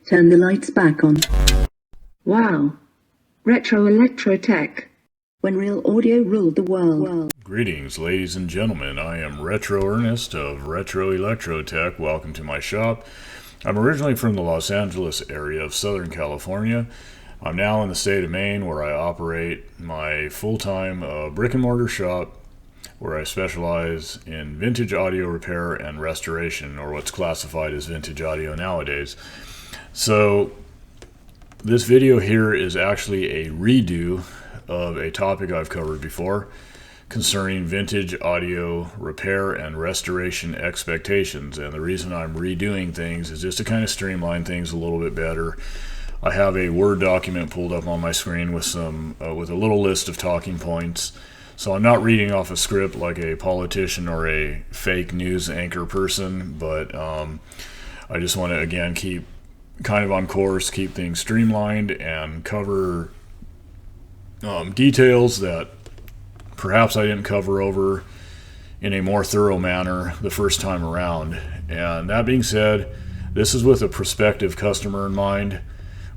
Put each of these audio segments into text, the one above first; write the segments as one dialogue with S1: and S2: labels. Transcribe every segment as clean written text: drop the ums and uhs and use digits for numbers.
S1: Turn the lights back on. Wow. Retro electro tech. When real audio ruled the world.
S2: Greetings, ladies and gentlemen. I am Retro Ernest of Retro Electro Tech. Welcome to my shop. I'm originally from the Los Angeles area of Southern California. I'm now in the state of Maine, where I operate my full-time brick and mortar shop, where I specialize in vintage audio repair and restoration, or what's classified as vintage audio nowadays. So this video here is actually a redo of a topic I've covered before concerning vintage audio repair and restoration expectations. And the reason I'm redoing things is just to kind of streamline things a little bit better. I have a Word document pulled up on my screen with with a little list of talking points. So I'm not reading off a script like a politician or a fake news anchor person, but I just want to, again, keep kind of on course, keep things streamlined, and cover details that perhaps I didn't cover over in a more thorough manner the first time around. And that being said, this is with a prospective customer in mind,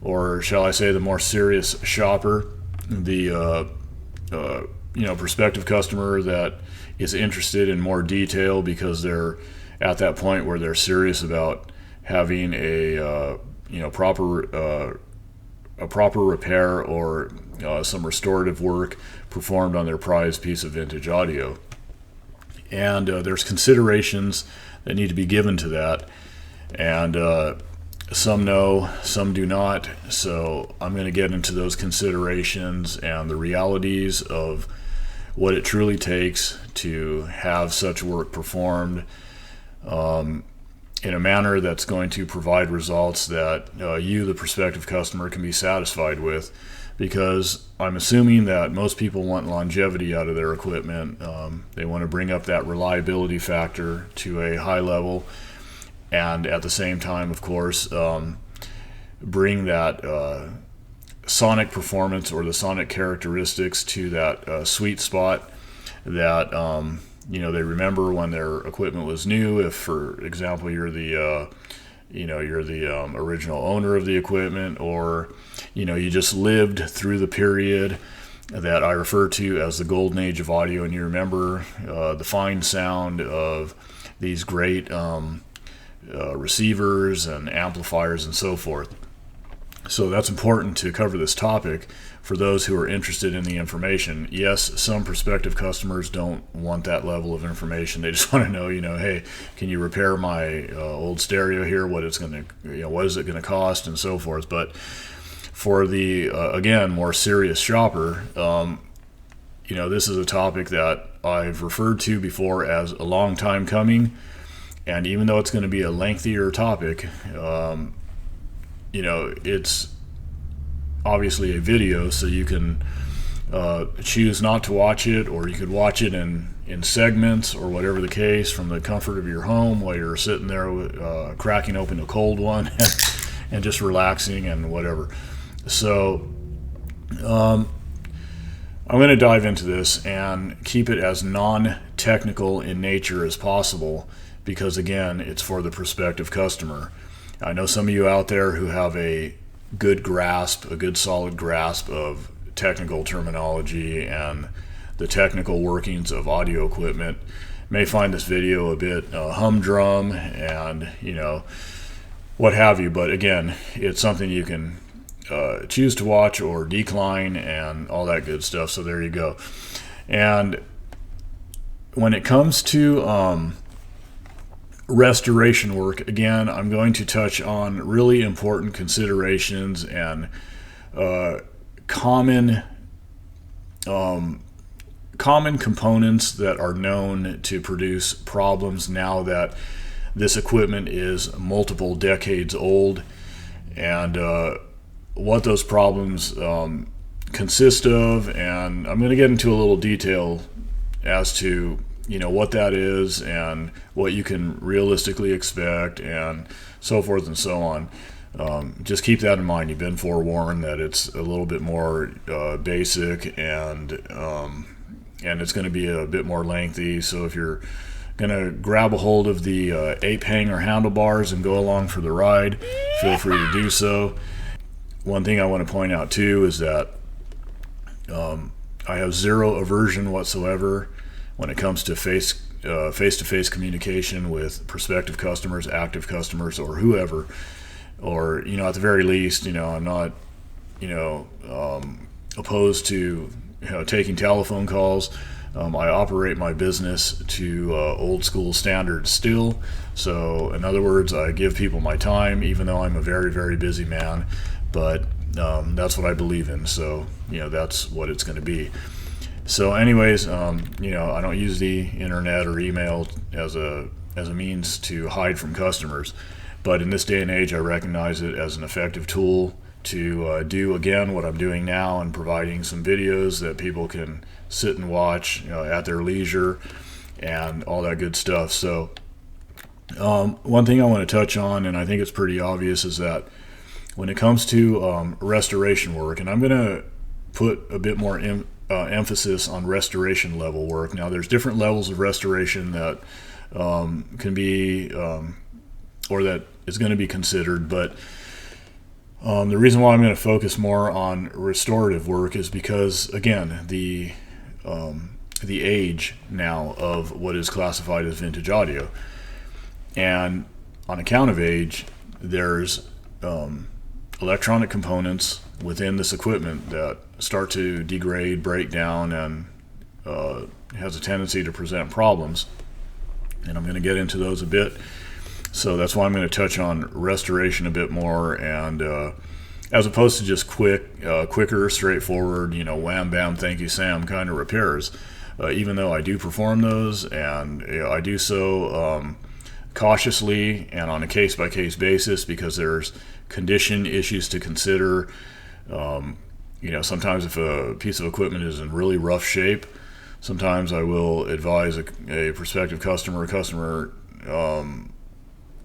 S2: or shall I say the more serious shopper, the prospective customer that is interested in more detail because they're at that point where they're serious about having a proper repair or some restorative work performed on their prized piece of vintage audio. And there's considerations that need to be given to that, and some know, some do not. So I'm going to get into those considerations and the realities of what it truly takes to have such work performed in a manner that's going to provide results that you, the prospective customer, can be satisfied with. Because I'm assuming that most people want longevity out of their equipment. They want to bring up that reliability factor to a high level, and at the same time, of course, bring that sonic performance or the sonic characteristics to that sweet spot that they remember when their equipment was new. If, for example, you're the original owner of the equipment, or you just lived through the period that I refer to as the golden age of audio, and you remember the fine sound of these great receivers and amplifiers and so forth. So that's important to cover this topic for those who are interested in the information. Yes, some prospective customers don't want that level of information. They just want to know, hey, can you repair my old stereo here? What is it going to cost, and so forth. But for the again, more serious shopper, this is a topic that I've referred to before as a long time coming. And even though it's going to be a lengthier topic, it's obviously a video, so you can choose not to watch it, or you could watch it in segments, or whatever the case, from the comfort of your home while you're sitting there cracking open a cold one and just relaxing and whatever. So I'm going to dive into this and keep it as non-technical in nature as possible, because again, it's for the prospective customer. I know some of you out there who have a good solid grasp of technical terminology and the technical workings of audio equipment may find this video a bit humdrum and what have you. But again, it's something you can choose to watch or decline and all that good stuff. So there you go. And when it comes to restoration work, again, I'm going to touch on really important considerations and common components that are known to produce problems now that this equipment is multiple decades old, and what those problems consist of. And I'm going to get into a little detail as to what that is and what you can realistically expect and so forth and so on. Just keep that in mind. You've been forewarned that it's a little bit more basic, and it's going to be a bit more lengthy. So if you're gonna grab a hold of the ape hanger handlebars and go along for the ride, feel free to do so. One thing I want to point out too is that I have zero aversion whatsoever when it comes to face-to-face communication with prospective customers, active customers, or whoever. Or, at the very least, I'm not, opposed to, taking telephone calls. I operate my business to old school standards still. So, in other words, I give people my time, even though I'm a very, very busy man. But that's what I believe in. So, that's what it's going to be. So, anyways, I don't use the internet or email as a means to hide from customers. But in this day and age, I recognize it as an effective tool to do, again, what I'm doing now and providing some videos that people can sit and watch at their leisure and all that good stuff. So one thing I want to touch on, and I think it's pretty obvious, is that when it comes to restoration work, and I'm going to put a bit more emphasis on restoration level work. Now, there's different levels of restoration that can be or that is going to be considered, but the reason why I'm going to focus more on restorative work is because, again, the age now of what is classified as vintage audio, and on account of age, there's electronic components within this equipment that start to degrade, break down, and has a tendency to present problems, and I'm going to get into those a bit. So that's why I'm going to touch on restoration a bit more, and as opposed to just quicker, straightforward, wham, bam, thank you, Sam kind of repairs. Even though I do perform those, and I do so cautiously and on a case-by-case basis, because there's condition issues to consider. Sometimes if a piece of equipment is in really rough shape, sometimes I will advise a prospective customer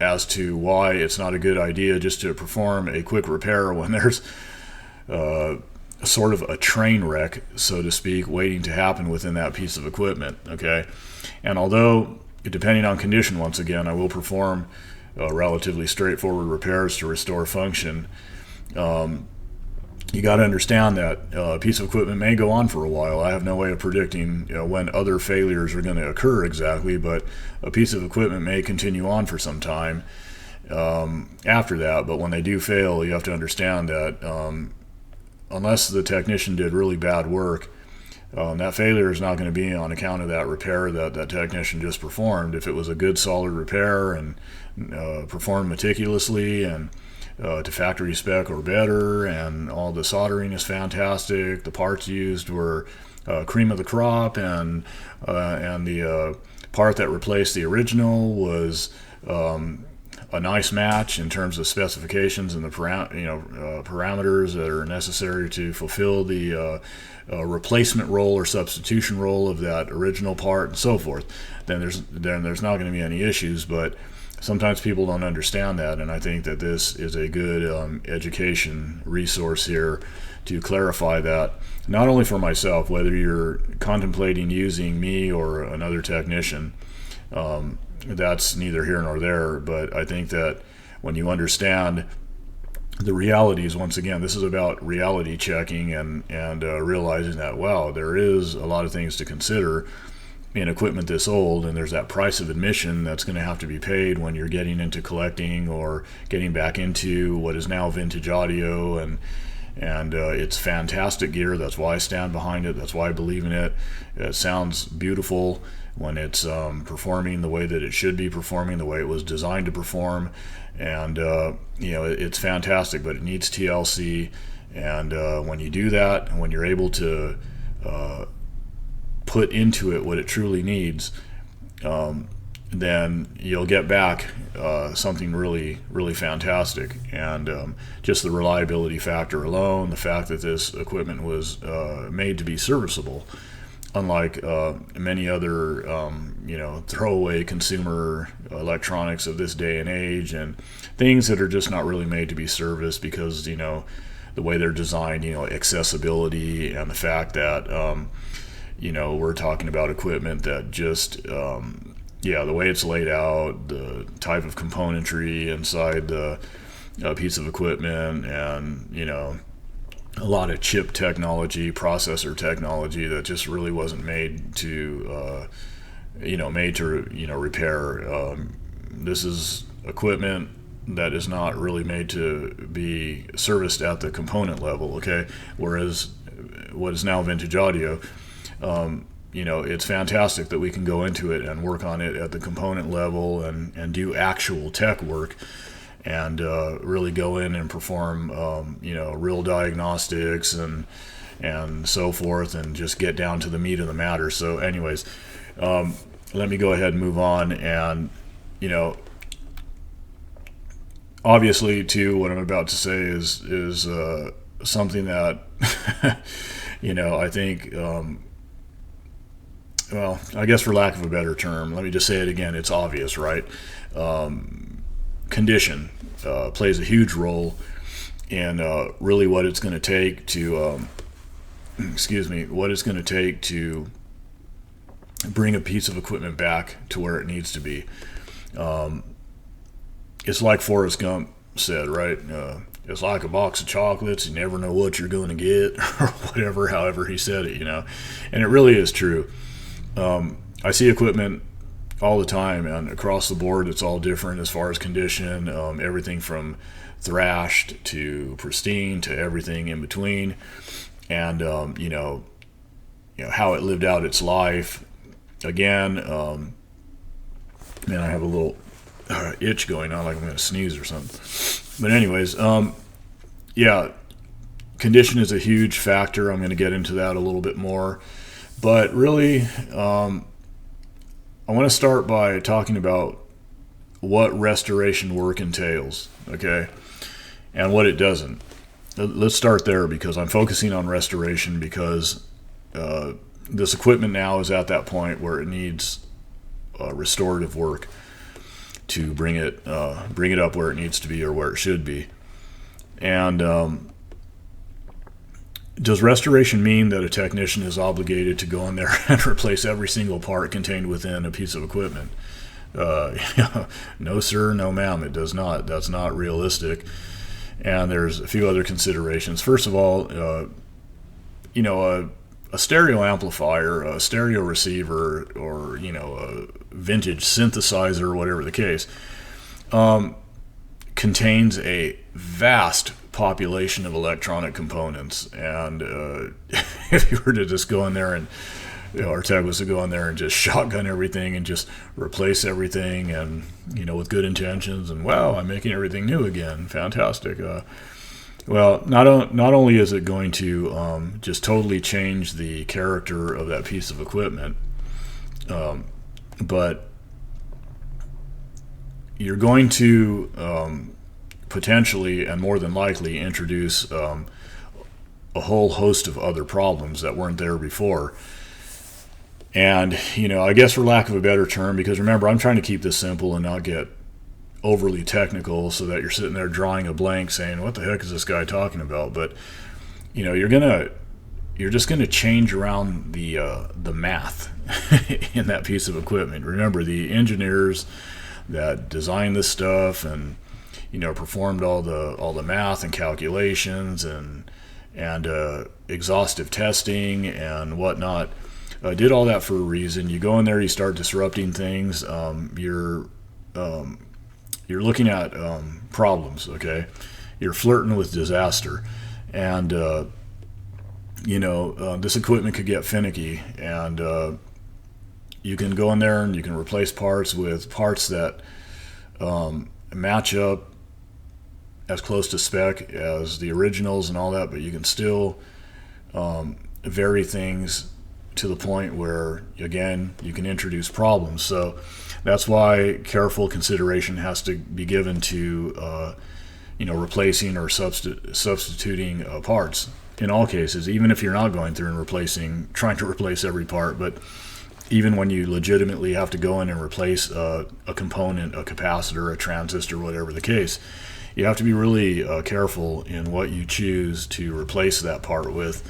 S2: as to why it's not a good idea just to perform a quick repair when there's sort of a train wreck, so to speak, waiting to happen within that piece of equipment. Okay, and although depending on condition, once again, I will perform relatively straightforward repairs to restore function. You got to understand that a piece of equipment may go on for a while. I have no way of predicting when other failures are going to occur exactly, but a piece of equipment may continue on for some time after that. But when they do fail, you have to understand that unless the technician did really bad work, that failure is not going to be on account of that repair that technician just performed. If it was a good, solid repair and performed meticulously and to factory spec or better, and all the soldering is fantastic, the parts used were cream of the crop, and the part that replaced the original was a nice match in terms of specifications and the parameters that are necessary to fulfill the replacement role or substitution role of that original part, and so forth, then there's not going to be any issues. But sometimes people don't understand that, and I think that this is a good education resource here to clarify that, not only for myself, whether you're contemplating using me or another technician, that's neither here nor there, but I think that when you understand the realities, once again, this is about reality checking and realizing that, wow, there is a lot of things to consider in equipment this old, and there's that price of admission that's going to have to be paid when you're getting into collecting or getting back into what is now vintage audio, and it's fantastic gear. That's why I stand behind it. That's why I believe in it. It sounds beautiful when it's performing the way that it should be performing, the way it was designed to perform, and it's fantastic, but it needs TLC, and when you do that, and when you're able to put into it what it truly needs, then you'll get back something really, really fantastic. And just the reliability factor alone, the fact that this equipment was made to be serviceable, unlike many other throwaway consumer electronics of this day and age, and things that are just not really made to be serviced because the way they're designed, accessibility, and the fact that we're talking about equipment that just yeah, the way it's laid out, the type of componentry inside the piece of equipment, and a lot of chip technology, processor technology that just really wasn't made to repair. This is equipment that is not really made to be serviced at the component level, okay? Whereas what is now vintage audio, it's fantastic that we can go into it and work on it at the component level and do actual tech work and really go in and perform, real diagnostics and so forth, and just get down to the meat of the matter. So anyways, let me go ahead and move on. And, obviously, too, what I'm about to say is something that, I think, well, I guess for lack of a better term, let me just say it again. It's obvious, right? Condition plays a huge role in really what it's going to take to, what it's going to take to bring a piece of equipment back to where it needs to be. It's like Forrest Gump said, right? It's like a box of chocolates. You never know what you're going to get, or whatever, however he said it, And it really is true. I see equipment all the time, and across the board, it's all different as far as condition. Everything from thrashed to pristine to everything in between, and how it lived out its life. Again, man, I have a little itch going on, like I'm going to sneeze or something. But anyways, yeah, condition is a huge factor. I'm going to get into that a little bit more. But really, I want to start by talking about what restoration work entails, okay, and what it doesn't. Let's start there, because I'm focusing on restoration because this equipment now is at that point where it needs restorative work to bring it up where it needs to be, or where it should be. And does restoration mean that a technician is obligated to go in there and replace every single part contained within a piece of equipment? No, sir, no, ma'am, it does not. That's not realistic. And there's a few other considerations. First of all, a stereo amplifier, a stereo receiver, or a vintage synthesizer, whatever the case, contains a vast population of electronic components. And if you were to just go in there and our tech was to go in there and just shotgun everything and just replace everything, and with good intentions, and wow, I'm making everything new again, fantastic. Well, not only is it going to just totally change the character of that piece of equipment, but you're going to potentially, and more than likely, introduce a whole host of other problems that weren't there before. And, I guess for lack of a better term, because remember, I'm trying to keep this simple and not get overly technical so that you're sitting there drawing a blank saying, what the heck is this guy talking about? But, you're just gonna change around the math in that piece of equipment. Remember, the engineers that designed this stuff and performed all the math and calculations and exhaustive testing and whatnot, did all that for a reason. You go in there, you start disrupting things. You're looking at problems. Okay, you're flirting with disaster, and this equipment could get finicky, and you can go in there and you can replace parts with parts that match up as close to spec as the originals and all that, but you can still vary things to the point where, again, you can introduce problems. So that's why careful consideration has to be given to replacing or substituting parts in all cases, even if you're not going through and trying to replace every part. But even when you legitimately have to go in and replace a component, a capacitor, a transistor, whatever the case, you have to be really careful in what you choose to replace that part with.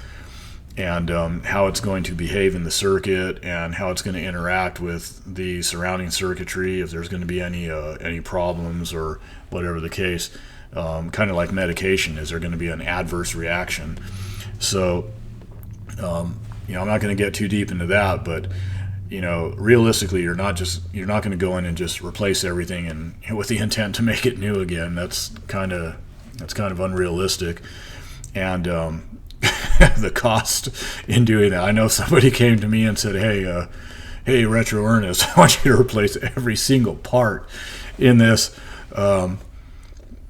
S2: and how it's going to behave in the circuit and how it's going to interact with the surrounding circuitry, if there's going to be any problems or whatever the case. Kind of like medication, is there going to be an adverse reaction? So I'm not going to get too deep into that, but realistically, you're not going to go in and just replace everything and with the intent to make it new again. That's kind of unrealistic, and the cost in doing that. I know somebody came to me and said, "Hey, Retro Ernest, I want you to replace every single part in this."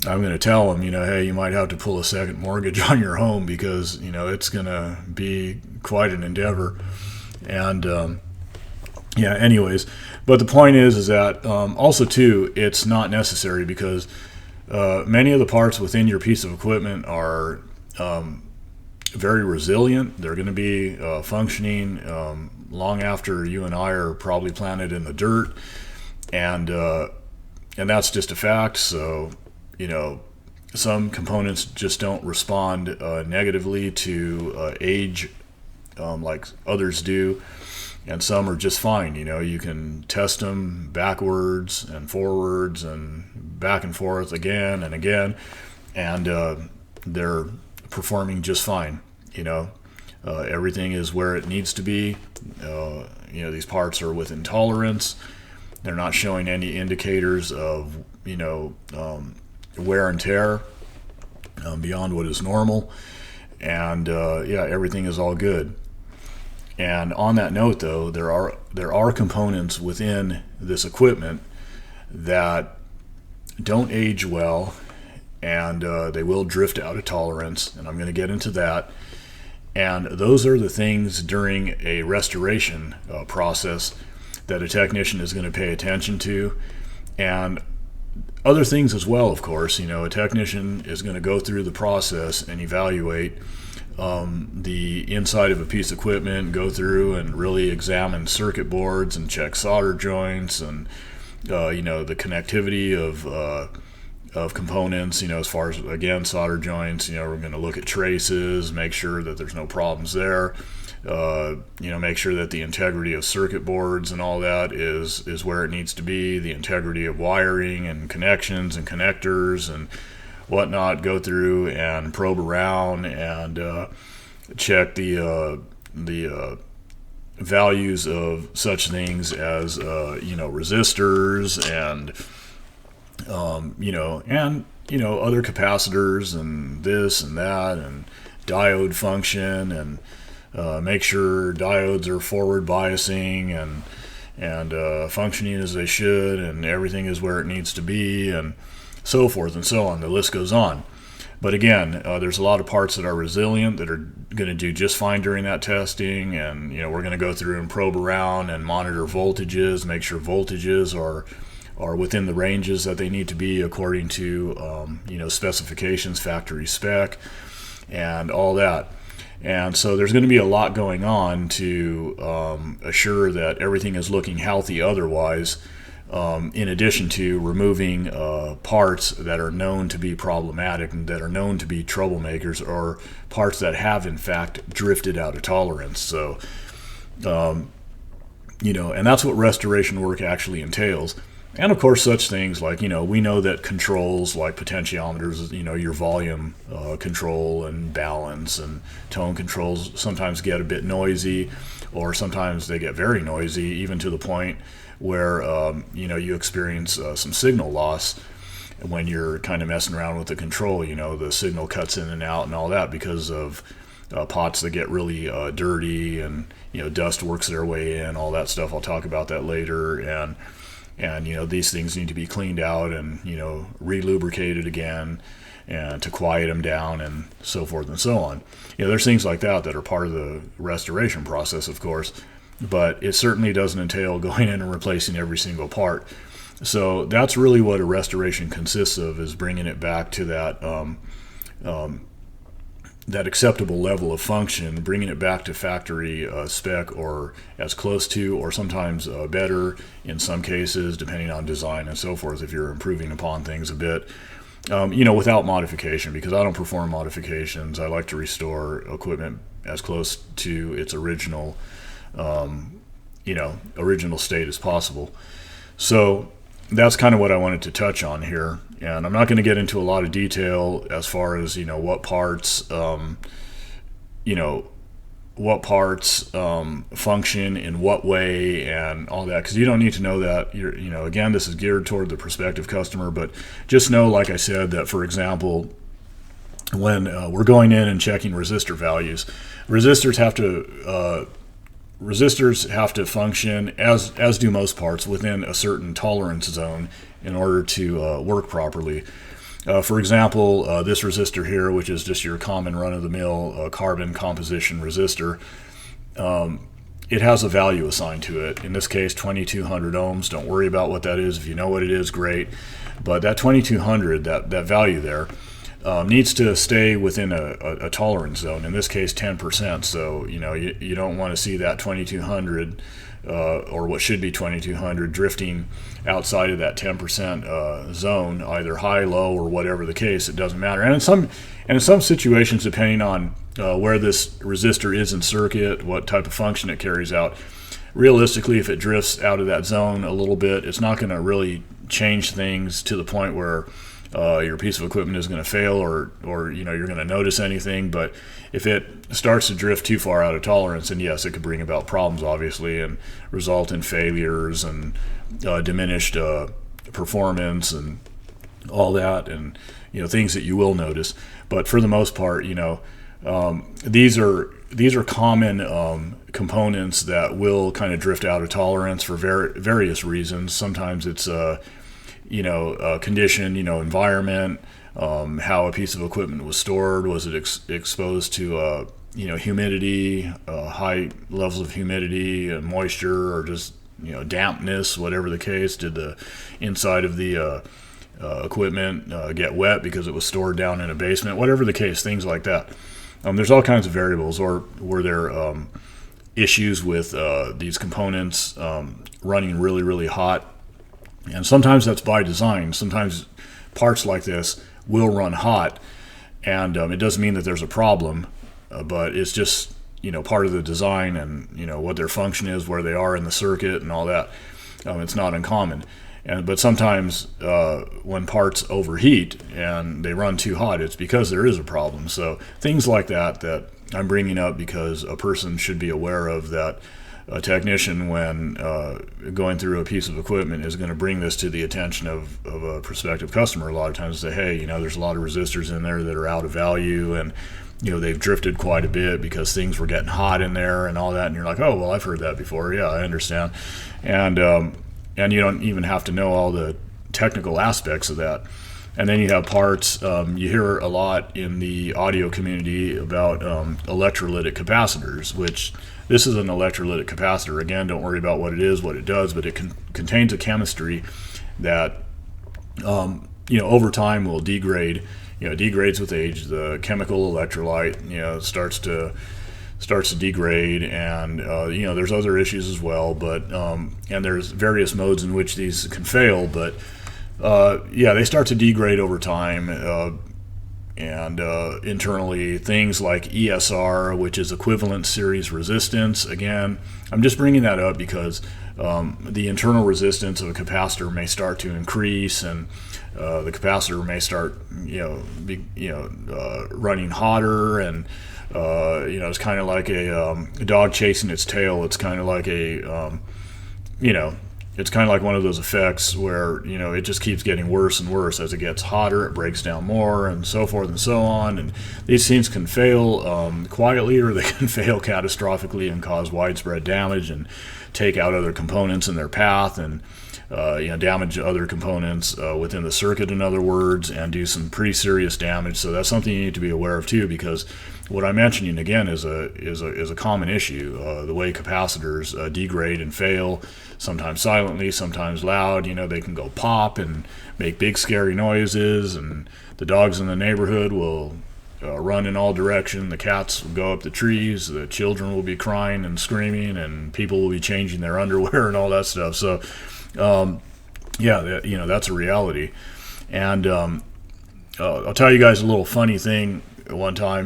S2: I'm going to tell them, hey, you might have to pull a second mortgage on your home because it's going to be quite an endeavor, and anyways, but the point is that also too, it's not necessary because many of the parts within your piece of equipment are very resilient. They're going to be functioning long after you and I are probably planted in the dirt, and that's just a fact. So some components just don't respond negatively to age like others do, and some are just fine. You can test them backwards and forwards and back and forth again and again, and they're performing just fine. Everything is where it needs to be. These parts are within tolerance. They're not showing any indicators of wear and tear beyond what is normal, and everything is all good. And on that note, though, there are components within this equipment that don't age well, and they will drift out of tolerance, and I'm going to get into that. And those are the things during a restoration process that a technician is going to pay attention to, and other things as well, of course. A technician is going to go through the process and evaluate the inside of a piece of equipment, go through and really examine circuit boards and check solder joints and the connectivity of components, as far as, again, solder joints. We're going to look at traces, make sure that there's no problems there, make sure that the integrity of circuit boards and all that is where it needs to be, the integrity of wiring and connections and connectors and whatnot. Go through and probe around and check the values of such things as resistors and other capacitors and this and that, and diode function, and make sure diodes are forward biasing and functioning as they should, and everything is where it needs to be, and so forth and so on. The list goes on. But again, there's a lot of parts that are resilient that are going to do just fine during that testing, and we're going to go through and probe around and monitor voltages, make sure voltages are within the ranges that they need to be according to specifications, factory spec, and all that. And so there's going to be a lot going on to assure that everything is looking healthy otherwise, in addition to removing parts that are known to be problematic and that are known to be troublemakers, or parts that have in fact drifted out of tolerance. So and that's what restoration work actually entails. And of course, such things like, we know that controls like potentiometers, your volume control and balance and tone controls sometimes get a bit noisy, or sometimes they get very noisy, even to the point where, you experience some signal loss when you're kind of messing around with the control. The signal cuts in and out and all that because of pots that get really dirty, and, dust works their way in, all that stuff. I'll talk about that later. And these things need to be cleaned out and re-lubricated again, and to quiet them down, and so forth and so on. There's things like that are part of the restoration process, of course, but it certainly doesn't entail going in and replacing every single part. So that's really what a restoration consists of, is bringing it back to that acceptable level of function, bringing it back to factory spec, or as close to, or sometimes better in some cases, depending on design and so forth, if you're improving upon things a bit. without modification, because I don't perform modifications. I like to restore equipment as close to its original state as possible. So that's kind of what I wanted to touch on here. And I'm not going to get into a lot of detail as far as, what parts, function in what way and all that, because you don't need to know that. Again, this is geared toward the prospective customer, but just know, like I said, that, for example, when we're going in and checking resistor values, resistors have to function, as do most parts, within a certain tolerance zone in order to work properly. For example, this resistor here, which is just your common run-of-the-mill carbon composition resistor, it has a value assigned to it. In this case, 2200 ohms. Don't worry about what that is. If you know what it is, great. But that 2200, that value there, needs to stay within a tolerance zone. In this case, 10%. So you don't want to see that 2200 or what should be 2200 drifting outside of that 10% zone, either high, low, or whatever the case. It doesn't matter. And in some situations, depending on where this resistor is in circuit, what type of function it carries out, realistically, if it drifts out of that zone a little bit, it's not going to really change things to the point where your piece of equipment is going to fail or you're going to notice anything. But if it starts to drift too far out of tolerance, then yes, it could bring about problems, obviously, and result in failures and diminished performance and all that, and things that you will notice. But for the most part, these are common components that will kind of drift out of tolerance for various reasons. Sometimes it's condition, environment, how a piece of equipment was stored. Was it exposed to, humidity, high levels of humidity and moisture, or just, dampness, whatever the case? Did the inside of the equipment get wet because it was stored down in a basement? Whatever the case, things like that. There's all kinds of variables. Or were there issues with these components running really, really hot? And sometimes that's by design. Sometimes parts like this will run hot, and it doesn't mean that there's a problem, but it's just part of the design and what their function is, where they are in the circuit, and all that. It's not uncommon. But sometimes when parts overheat and they run too hot, it's because there is a problem. So things like that I'm bringing up because a person should be aware of that. A technician, when going through a piece of equipment, is going to bring this to the attention of a prospective customer a lot of times. Say, hey, there's a lot of resistors in there that are out of value, and they've drifted quite a bit because things were getting hot in there and all that. And you're like, oh, well, I've heard that before. Yeah, I understand. And you don't even have to know all the technical aspects of that. And then you have parts. You hear a lot in the audio community about electrolytic capacitors, which this is an electrolytic capacitor. Again, don't worry about what it is, what it does, but it contains a chemistry that, over time will degrade. It degrades with age. The chemical electrolyte, starts to degrade, and there's other issues as well. But and there's various modes in which these can fail. But they start to degrade over time. And internally, things like ESR, which is equivalent series resistance. Again, I'm just bringing that up because the internal resistance of a capacitor may start to increase, and the capacitor may start, running hotter, and it's kind of like a dog chasing its tail. It's kind of like it's kind of like one of those effects where, it just keeps getting worse and worse. As it gets hotter, it breaks down more, and so forth and so on. And these things can fail quietly, or they can fail catastrophically and cause widespread damage and take out other components in their path, and damage other components within the circuit, in other words, and do some pretty serious damage. So that's something you need to be aware of too, because what I'm mentioning again is a common issue. The way capacitors degrade and fail, sometimes silently, sometimes loud. They can go pop and make big scary noises, and the dogs in the neighborhood will run in all directions. The cats will go up the trees. The children will be crying and screaming, and people will be changing their underwear and all that stuff. So that's a reality. And I'll tell you guys a little funny thing. One time,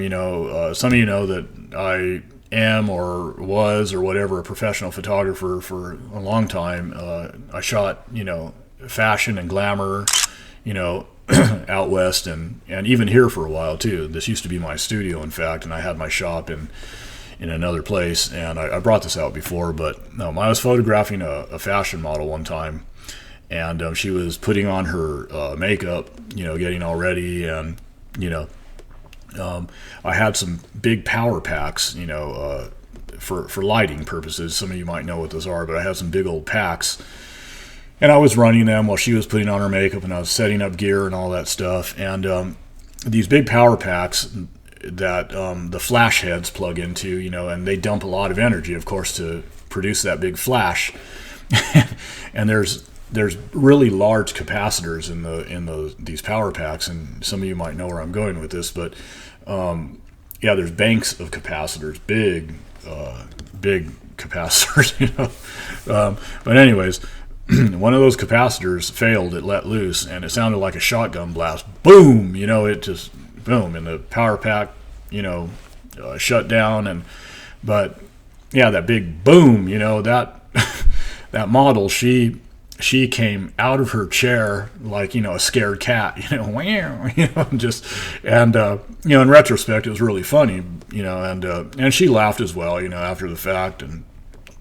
S2: some of you know that I am or was or whatever a professional photographer for a long time. I shot, fashion and glamour, out west and even here for a while too. This used to be my studio, in fact, and I had my shop in another place, and I brought this out before, but no, I was photographing a fashion model one time, and she was putting on her makeup, getting all ready, and I had some big power packs, for lighting purposes. Some of you might know what those are, but I had some big old packs, and I was running them while she was putting on her makeup, and I was setting up gear and all that stuff. And these big power packs that the flash heads plug into, and they dump a lot of energy, of course, to produce that big flash. And there's really large capacitors in these power packs, and some of you might know where I'm going with this, but there's banks of capacitors, big capacitors, but anyways, one of those capacitors failed. It let loose, and it sounded like a shotgun blast. Boom! It just boom, and the power pack, shut down. But that big boom, that that model, she came out of her chair like a scared cat, just and in retrospect it was really funny, and she laughed as well, after the fact.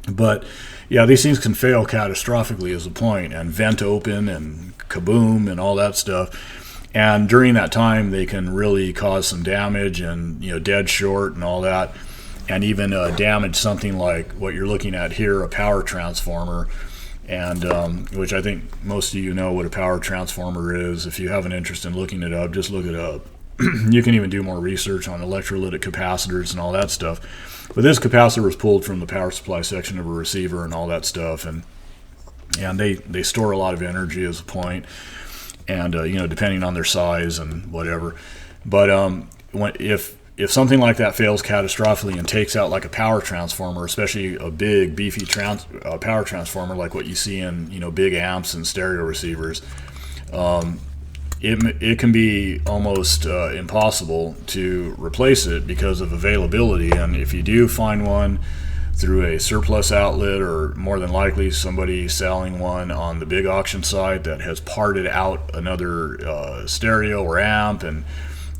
S2: But these things can fail catastrophically is the point, and vent open and kaboom and all that stuff. And during that time, they can really cause some damage and dead short and all that, and even damage something like what you're looking at here, a power transformer, and which I think most of you know what a power transformer is. If you have an interest in looking it up, just look it up. You can even do more research on electrolytic capacitors and all that stuff. But this capacitor was pulled from the power supply section of a receiver and all that stuff, and they store a lot of energy as a point, and depending on their size and whatever. But if something like that fails catastrophically and takes out like a power transformer, especially a big beefy power transformer like what you see in big amps and stereo receivers, it can be almost impossible to replace it because of availability. And if you do find one through a surplus outlet, or more than likely somebody selling one on the big auction site that has parted out another stereo or amp and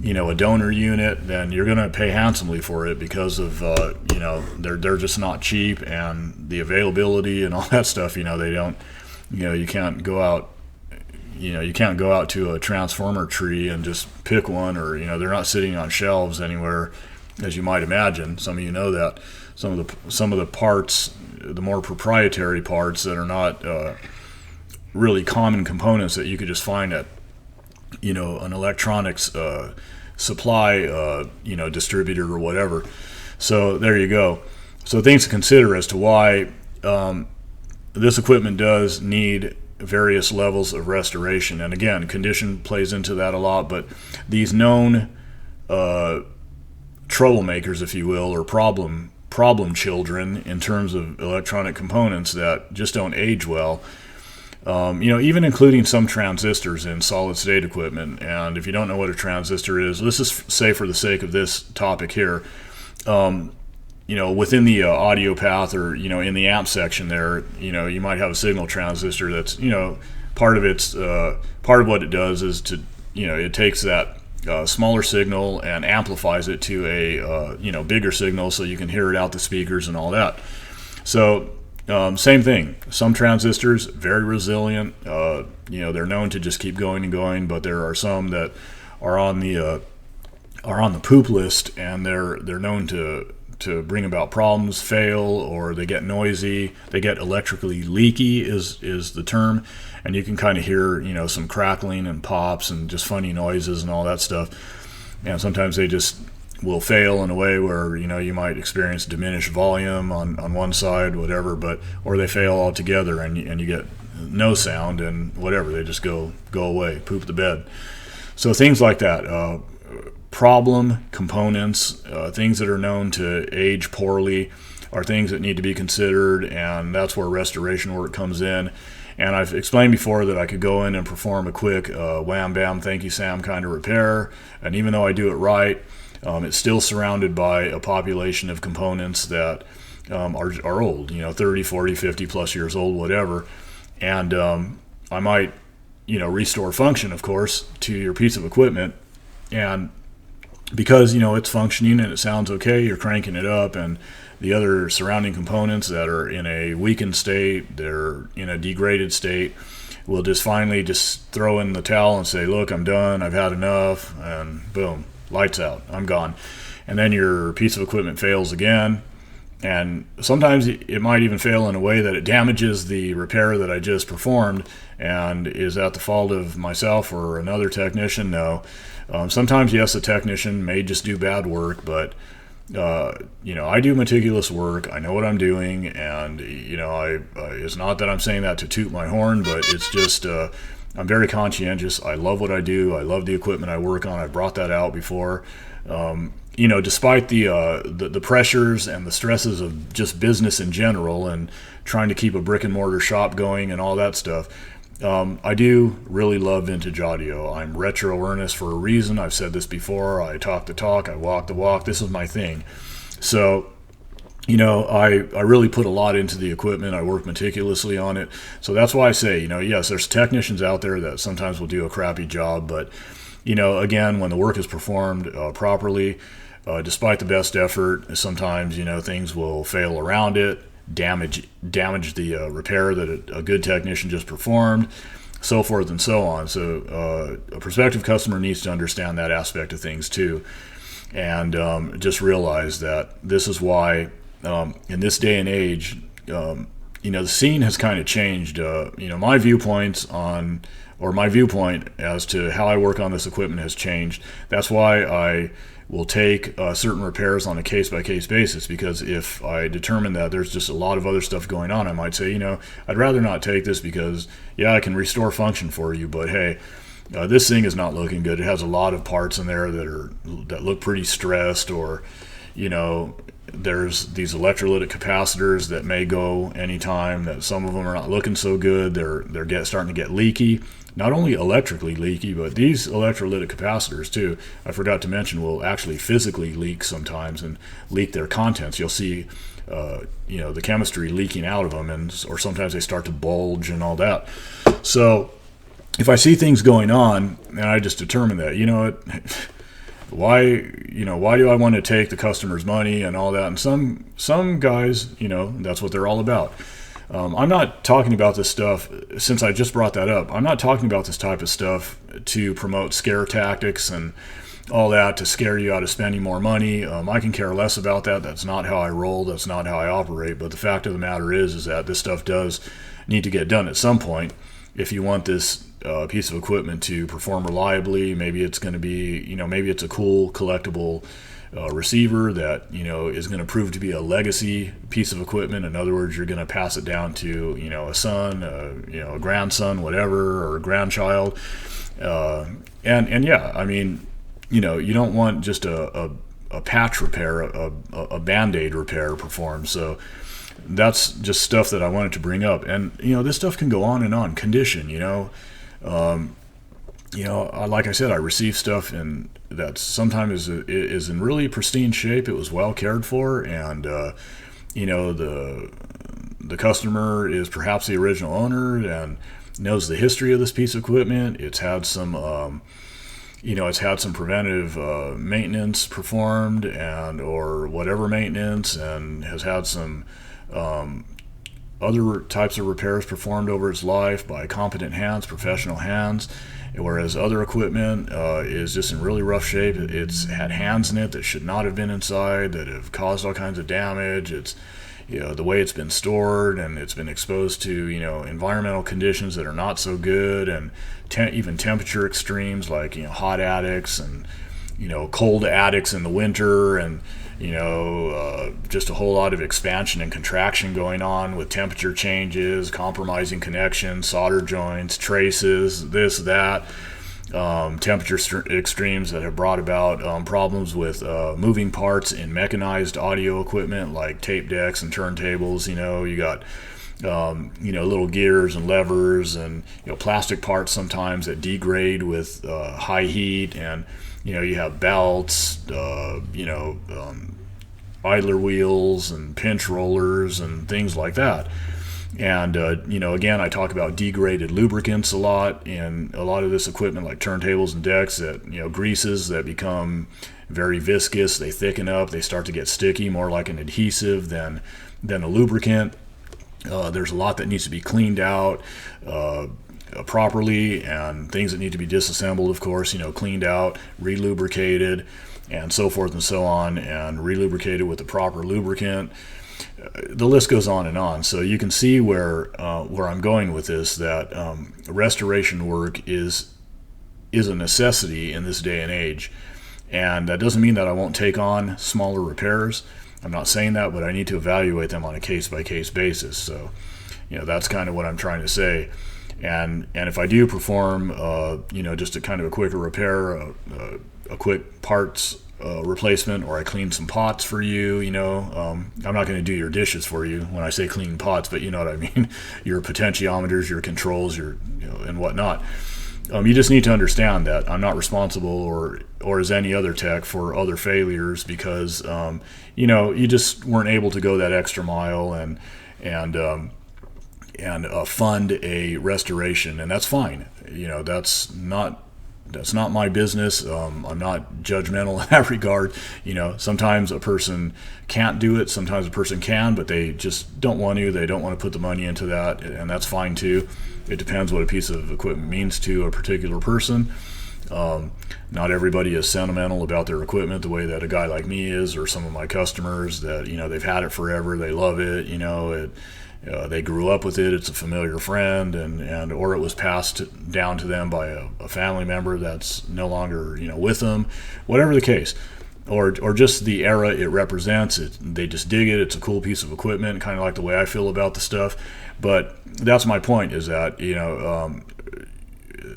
S2: a donor unit, then you're going to pay handsomely for it because of they're just not cheap, and the availability and all that stuff. They don't, you can't go out. You can't go out to a transformer tree and just pick one, or they're not sitting on shelves anywhere, as you might imagine. Some of you know that some of the parts, the more proprietary parts that are not really common components that you could just find at an electronics supply distributor or whatever. So there you go. So things to consider as to why this equipment does need various levels of restoration. And again, condition plays into that a lot, but these known troublemakers, if you will, or problem children in terms of electronic components that just don't age well, even including some transistors in solid state equipment. And if you don't know what a transistor is, let's just say for the sake of this topic here, within the audio path, or in the amp section there, you might have a signal transistor that's part of what it does is to it takes that smaller signal and amplifies it to a bigger signal, so you can hear it out the speakers and all that. So same thing. Some transistors very resilient. They're known to just keep going and going, but there are some that are on the poop list, and they're known to bring about problems, fail, or they get noisy, they get electrically leaky is the term, and you can kind of hear some crackling and pops and just funny noises and all that stuff. And sometimes they just will fail in a way where you might experience diminished volume on one side, whatever, or they fail altogether, and you get no sound, and whatever, they just go away, poop the bed. So things like that. Problem components, things that are known to age poorly, are things that need to be considered, and that's where restoration work comes in. And I've explained before that I could go in and perform a quick wham bam thank you Sam kind of repair, and even though I do it right, it's still surrounded by a population of components that are old, 30, 40, 50 plus years old, whatever. And I might, restore function, of course, to your piece of equipment. And because, it's functioning and it sounds okay, you're cranking it up, and the other surrounding components that are in a weakened state, they're in a degraded state, will just finally just throw in the towel and say, look, I'm done, I've had enough, and boom, lights out, I'm gone. And then your piece of equipment fails again, and sometimes it might even fail in a way that it damages the repair that I just performed. And is that the fault of myself or another technician? No. Sometimes, yes, the technician may just do bad work, but I do meticulous work. I know what I'm doing, and it's not that I'm saying that to toot my horn, but it's just I'm very conscientious. I love what I do. I love the equipment I work on. I brought that out before. Despite the pressures and the stresses of just business in general and trying to keep a brick and mortar shop going and all that stuff, I do really love vintage audio. I'm retro earnest for a reason. I've said this before. I talk the talk. I walk the walk. This is my thing. So, I really put a lot into the equipment. I work meticulously on it. So that's why I say, yes, there's technicians out there that sometimes will do a crappy job. But, again, when the work is performed properly, despite the best effort, sometimes, things will fail around it, damage the repair that a good technician just performed, so forth and so on. So a prospective customer needs to understand that aspect of things too, and just realize that this is why in this day and age, the scene has kind of changed. My viewpoints on, or my viewpoint as to how I work on this equipment has changed. That's why I will take certain repairs on a case-by-case basis, because if I determine that there's just a lot of other stuff going on, I might say, I'd rather not take this because, yeah, I can restore function for you, but hey, this thing is not looking good. It has a lot of parts in there that look pretty stressed, or, there's these electrolytic capacitors that may go anytime, that some of them are not looking so good. They're starting to get leaky. Not only electrically leaky, but these electrolytic capacitors too, I forgot to mention, will actually physically leak sometimes and leak their contents. You'll see the chemistry leaking out of them, or sometimes they start to bulge and all that. So if I see things going on and I just determine that, why do I want to take the customer's money and all that? And some guys, that's what they're all about. I'm not talking about this stuff, since I just brought that up, I'm not talking about this type of stuff to promote scare tactics and all that, to scare you out of spending more money. I can care less about that. That's not how I roll. That's not how I operate. But the fact of the matter is that this stuff does need to get done at some point. If you want this piece of equipment to perform reliably, maybe it's going to be, maybe it's a cool collectible receiver that is going to prove to be a legacy piece of equipment. In other words, you're going to pass it down to a son, a grandson, whatever, or a grandchild. And yeah, I mean, you don't want just a patch repair, a band-aid repair performed. So that's just stuff that I wanted to bring up. And this stuff can go on and on. Condition, like I said, I receive stuff that sometimes is in really pristine shape. It was well cared for, and the customer is perhaps the original owner and knows the history of this piece of equipment. It's had some preventive maintenance performed, or whatever maintenance, and has had some other types of repairs performed over its life by competent hands, professional hands. Whereas other equipment is just in really rough shape. It's had hands in it that should not have been inside, that have caused all kinds of damage. It's the way it's been stored, and it's been exposed to environmental conditions that are not so good, and even temperature extremes like hot attics and cold attics in the winter, and just a whole lot of expansion and contraction going on with temperature changes, compromising connections, solder joints, traces, this, that, temperature extremes that have brought about problems with moving parts in mechanized audio equipment like tape decks and turntables. You got little gears and levers and plastic parts sometimes that degrade with high heat, and you have belts, idler wheels and pinch rollers and things like that. And again, I talk about degraded lubricants a lot in a lot of this equipment, like turntables and decks, that greases that become very viscous. They thicken up, they start to get sticky, more like an adhesive than a lubricant. There's a lot that needs to be cleaned out properly, and things that need to be disassembled, of course, cleaned out, relubricated, and so forth and so on, and relubricated with the proper lubricant. The list goes on and on. So you can see where I'm going with this, that restoration work is a necessity in this day and age. And that doesn't mean that I won't take on smaller repairs. I'm not saying that, but I need to evaluate them on a case-by-case basis. So, that's kind of what I'm trying to say. And if I do perform, just a kind of a quicker repair, a quick parts replacement, or I clean some pots for you, I'm not going to do your dishes for you when I say clean pots, but you know what I mean, your potentiometers, your controls, your and whatnot. You just need to understand that I'm not responsible, or as any other tech, for other failures, because you just weren't able to go that extra mile and fund a restoration, and that's fine. That's not my business. I'm not judgmental in that regard. Sometimes a person can't do it, sometimes a person can, but they just don't want to. They don't want to put the money into that, and that's fine too. It depends what a piece of equipment means to a particular person. Not everybody is sentimental about their equipment the way that a guy like me is, or some of my customers that, they've had it forever, they love it, they grew up with it, it's a familiar friend, and or it was passed down to them by a family member that's no longer with them, whatever the case, or just the era it represents. They just dig it. It's a cool piece of equipment, kind of like the way I feel about the stuff. But that's my point, is that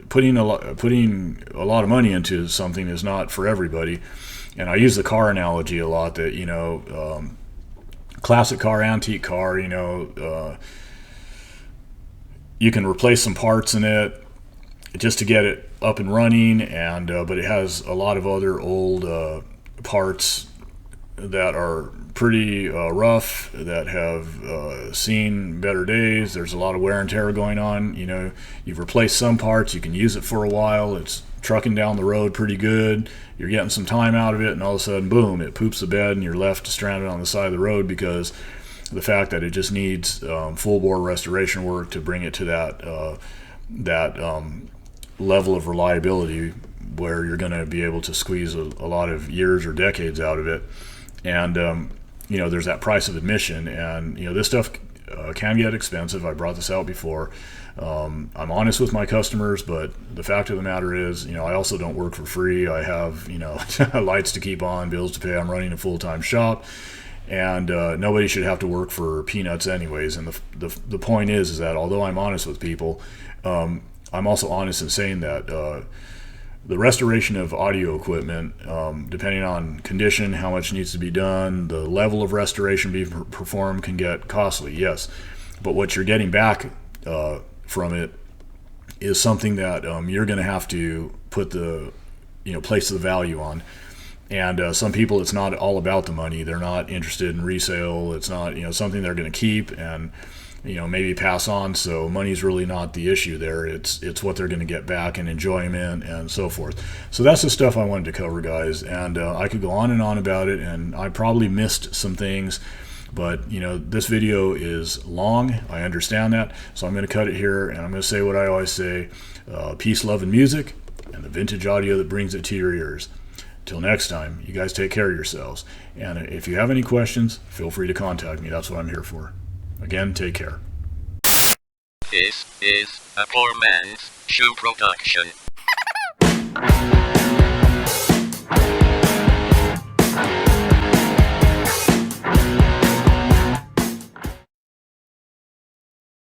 S2: putting a lot of money into something is not for everybody. And I use the car analogy a lot, that classic car, antique car, you can replace some parts in it just to get it up and running, and but it has a lot of other old parts that are pretty rough, that have seen better days. There's a lot of wear and tear going on. You've replaced some parts, you can use it for a while, it's trucking down the road pretty good, you're getting some time out of it, and all of a sudden, boom, it poops the bed and you're left stranded on the side of the road, because the fact that it just needs full bore restoration work to bring it to that level of reliability where you're going to be able to squeeze a lot of years or decades out of it. And there's that price of admission, and this stuff can get expensive. I brought this out before. I'm honest with my customers, but the fact of the matter is, I also don't work for free. I have, lights to keep on, bills to pay. I'm running a full-time shop, and nobody should have to work for peanuts anyways. And the point is that although I'm honest with people, I'm also honest in saying that the restoration of audio equipment, depending on condition, how much needs to be done, the level of restoration being performed, can get costly, yes. But what you're getting back from it is something that you're going to have to put place the value on. And some people, it's not all about the money. They're not interested in resale. It's not something they're going to keep and maybe pass on. So money's really not the issue there. It's what they're going to get back and enjoyment and so forth. So that's the stuff I wanted to cover, guys. And I could go on and on about it, and I probably missed some things. But this video is long. I understand that. So I'm going to cut it here, and I'm going to say what I always say: peace, love, and music, and the vintage audio that brings it to your ears. Till next time, you guys take care of yourselves. And if you have any questions, feel free to contact me. That's what I'm here for. Again, take care.
S3: This is a poor man's shoe production.